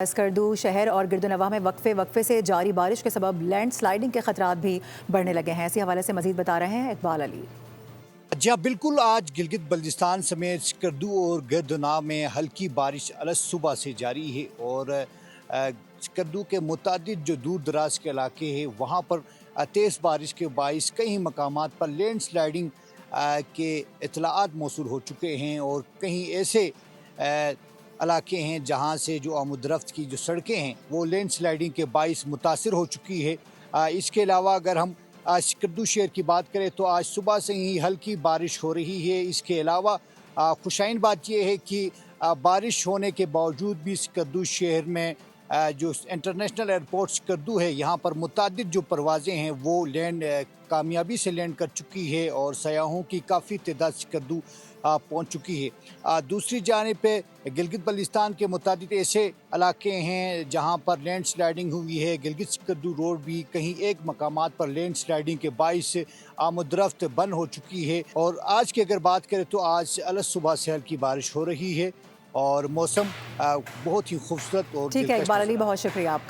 स्कर्दू शहर और गिरदुनवा में वक्फे से जारी बारिश के सबब लैंड स्लाइडिंग के खतरात भी बढ़ने लगे हैं। इसी हवाले से मजीद बता रहे हैं इकबाल अली। जी हाँ, बिल्कुल। आज गिलगित बल्तिस्तान समेत स्कर्दू और गिरदुनवा में हल्की बारिश अलस सुबह से जारी है और स्कर्दू के मुतादिद जो दूर दराज के इलाके हैं वहाँ पर तेज़ बारिश के बाइस कई मकामात पर लैंड स्लाइडिंग के इतलाआत मौसूल हो चुके हैं और कहीं ऐसे इलाके हैं जहाँ से जो आमद-ओ-रफ्त की जो सड़कें हैं वो लैंड स्लाइडिंग के बाइस मुतासिर हो चुकी है। इसके अलावा अगर हम स्कर्दू शहर की बात करें तो आज सुबह से ही हल्की बारिश हो रही है। इसके अलावा खुशाइन बात यह है कि बारिश होने के बावजूद भी स्कर्दू शहर में जो इंटरनेशनल एयरपोर्ट स्कर्दू है यहाँ पर मुतादिद जो परवाज़ें हैं वो लैंड कामयाबी से लैंड कर चुकी है और सयाहों की काफ़ी तादाद स्कर्दू पहुँच चुकी है। दूसरी जानिब पे गिलगित बल्तिस्तान के मुतादिद ऐसे इलाके हैं जहाँ पर लैंड स्लाइडिंग हुई है। गिलगित स्कर्दू रोड भी कहीं एक मकामात पर लैंड स्लाइडिंग के बाइस आमद-ओ-रफ्त बंद हो चुकी है। और आज की अगर बात करें तो आज अलस सुबह से हल्की बारिश हो रही है और मौसम बहुत ही खूबसूरत और ठीक है दिलकश इकबाल नज़र अली, आ रहा है। बहुत शुक्रिया आपका।